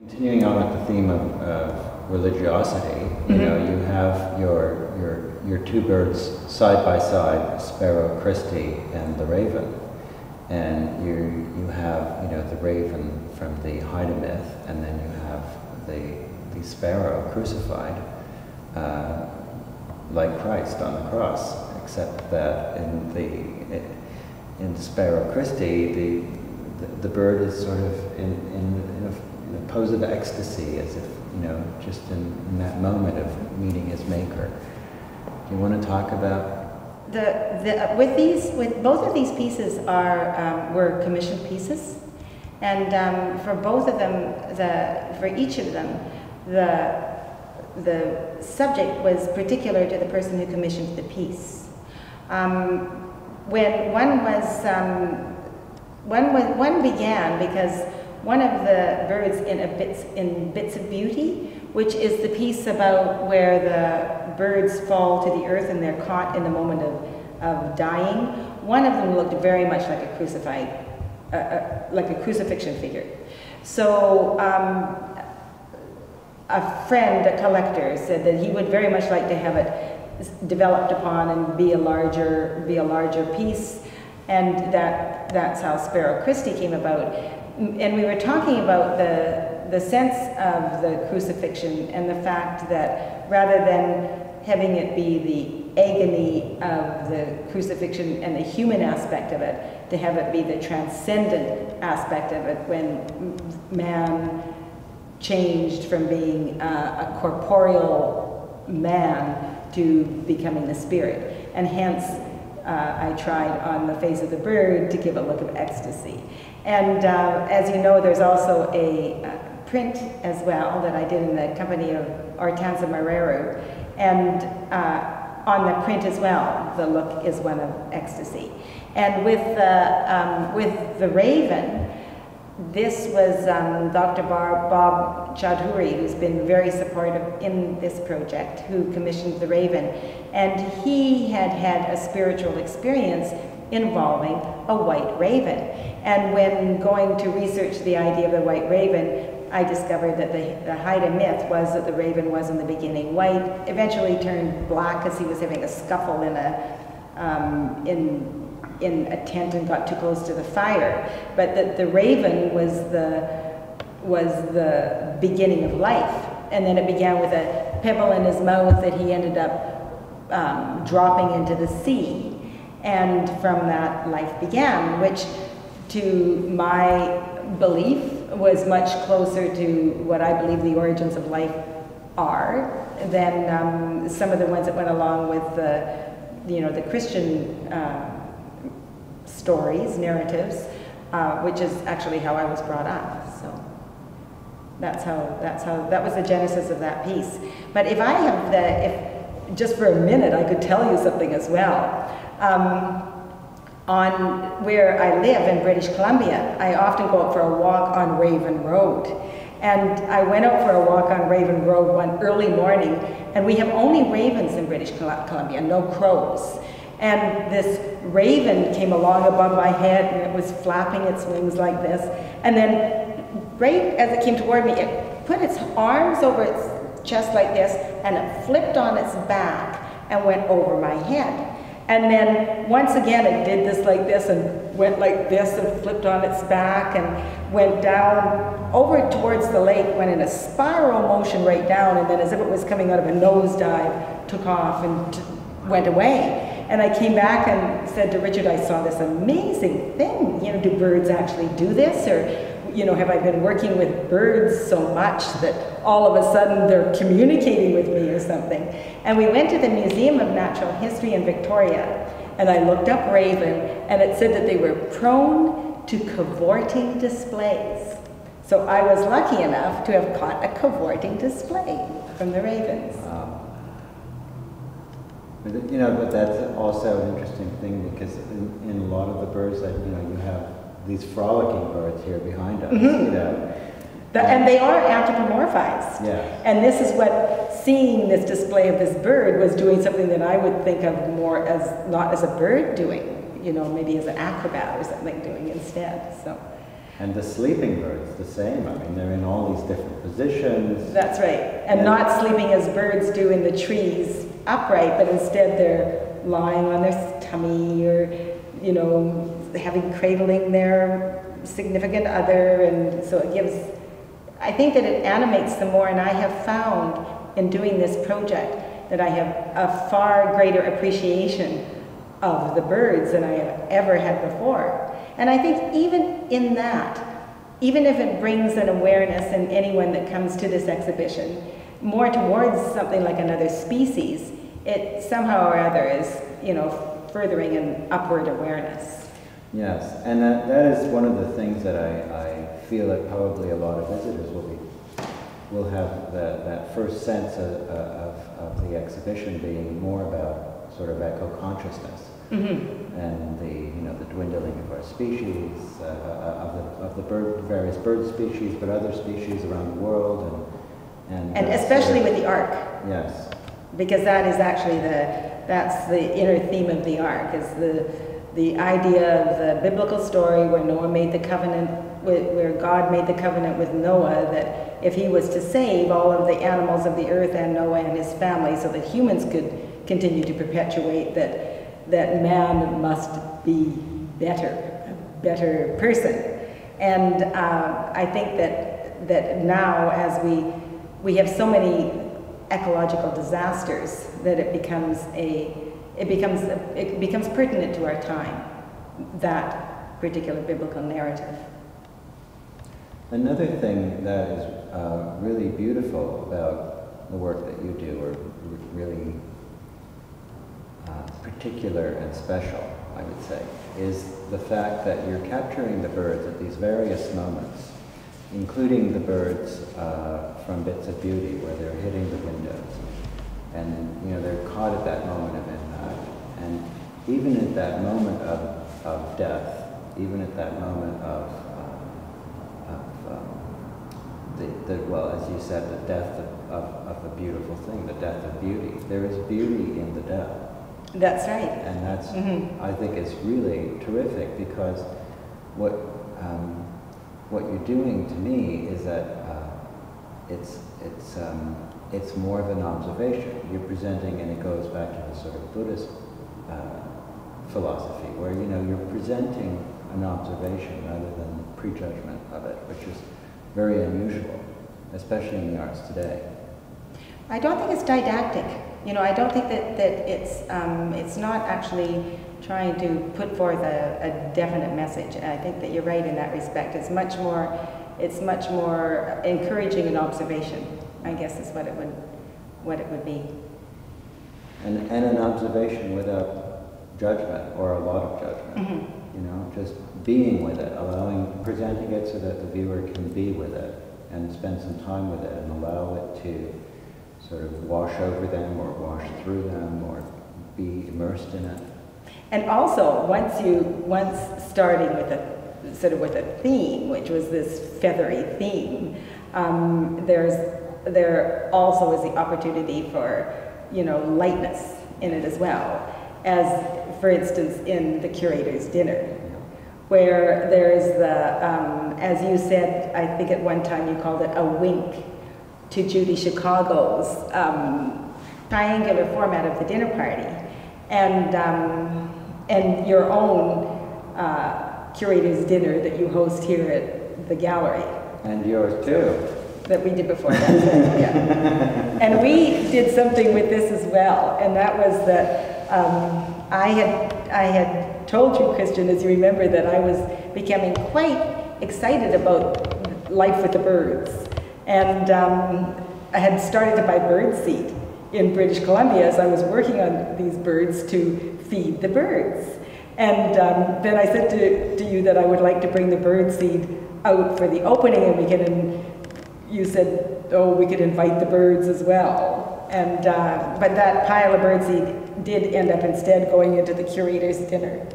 Continuing on with the theme of religiosity, you know, you have your two birds side by side, Sparrow Christy and the raven, and you have the raven from the Haida myth, and then you have the sparrow crucified like Christ on the cross, except that in Sparrow Christy the bird is sort of in a pose of ecstasy, as if, just in that moment of meeting his maker. Do you want to talk about with both of these pieces were commissioned pieces, and for both of them, for each of them, the subject was particular to the person who commissioned the piece. When one began because one of the birds in Bits of Beauty, which is the piece about where the birds fall to the earth and they're caught in the moment of dying. One of them looked very much like a crucified, like a crucifixion figure. So a friend, a collector, said that he would very much like to have it developed upon and be a larger piece, and that's how Sparrow Christy came about. And we were talking about the sense of the crucifixion and the fact that rather than having it be the agony of the crucifixion and the human aspect of it, to have it be the transcendent aspect of it when man changed from being a corporeal man to becoming the spirit. And hence, I tried on the face of the bird to give a look of ecstasy. And as you know, there's also a print as well that I did in the company of Hortense Marrero. And on the print as well, the look is one of ecstasy. And with the raven, this was Dr. Bob Chaudhuri, who's been very supportive in this project, who commissioned the raven. And he had had a spiritual experience involving a white raven. And when going to research the idea of the white raven, I discovered that the Haida myth was that the raven was in the beginning white, eventually turned black as he was having a scuffle in a tent and got too close to the fire, but that the raven was the beginning of life. And then it began with a pebble in his mouth that he ended up dropping into the sea. And from that, life began, which to my belief was much closer to what I believe the origins of life are than some of the ones that went along with the Christian stories, narratives, which is actually how I was brought up. So that was the genesis of that piece. But if just for a minute I could tell you something as well. On where I live in British Columbia, I often go out for a walk on Raven Road. And I went out for a walk on Raven Road one early morning, and we have only ravens in British Columbia, no crows. And this raven came along above my head, and it was flapping its wings like this. And then right as it came toward me, it put its arms over its chest like this, and it flipped on its back and went over my head. And then once again it did this like this and went like this and flipped on its back and went down over towards the lake, went in a spiral motion right down, and then as if it was coming out of a nosedive, took off and went away. And I came back and said to Richard, I saw this amazing thing. Do birds actually do this? Or, have I been working with birds so much that all of a sudden they're communicating with me or something? And we went to the Museum of Natural History in Victoria, and I looked up raven, and it said that they were prone to cavorting displays. So I was lucky enough to have caught a cavorting display from the ravens. Wow. But that's also an interesting thing, because in a lot of the birds that, you have these frolicking birds here behind us, and they are anthropomorphized. Yeah. And this is what seeing this display of this bird was doing, something that I would think of more as not as a bird doing, maybe as an acrobat or something doing instead. So And the sleeping birds, the same. I mean, they're in all these different positions. That's right. And not sleeping as birds do in the trees upright, but instead they're lying on their tummy or, you know, cradling their significant other. And so it gives, I think that it animates them more. And I have found in doing this project that I have a far greater appreciation of the birds than I have ever had before. And I think even in that, even if it brings an awareness in anyone that comes to this exhibition more towards something like another species, it somehow or other is, you know, furthering an upward awareness. Yes, and that is one of the things that I feel that probably a lot of visitors will have that first sense of the exhibition being more about sort of eco-consciousness. Mm-hmm. And the dwindling of our species, of the various bird species, but other species around the world, and especially with the Ark. Yes, because that is actually that's the inner theme of the Ark, is the idea of the biblical story where Noah made the covenant, where God made the covenant with Noah that if he was to save all of the animals of the earth and Noah and his family, so that humans could continue to perpetuate, that man must be a better person. And I think that now, as we have so many ecological disasters, that it becomes pertinent to our time, that particular biblical narrative. Another thing that is really beautiful about the work that you do, or really particular and special, I would say, is the fact that you're capturing the birds at these various moments, including the birds from Bits of Beauty, where they're hitting the windows, and they're caught at that moment of impact, and even at that moment of death, even at that moment of as you said, the death of a beautiful thing, the death of beauty. There is beauty in the death. That's right. And that's, I think, is really terrific, because what you're doing to me is that it's more of an observation. You're presenting, and it goes back to the sort of Buddhist philosophy, where you're presenting an observation rather than prejudgment of it, which is very unusual, especially in the arts today. I don't think it's didactic. I don't think that it's not actually trying to put forth a definite message. And I think that you're right in that respect. It's much more encouraging an observation, I guess, is what it would be. And an observation without judgment, or a lot of judgment. Mm-hmm. Just being with it, presenting it so that the viewer can be with it and spend some time with it and allow it to sort of wash over them or wash through them or be immersed in it. And also, once starting with a theme, which was this feathery theme, there also is the opportunity for lightness in it as well, as for instance in the curator's dinner, where there's as you said, I think at one time you called it a wink to Judy Chicago's triangular format of the dinner party, and your own curator's dinner that you host here at the gallery. And yours too. That we did before that. Yeah. And we did something with this as well, and that was that I had told you, Christian, as you remember, that I was becoming quite excited about life with the birds. And I had started to buy birdseed in British Columbia as I was working on these birds to feed the birds. And then I said to you that I would like to bring the birdseed out for the opening, and you said, oh, we could invite the birds as well. And but that pile of birdseed did end up instead going into the curator's dinner.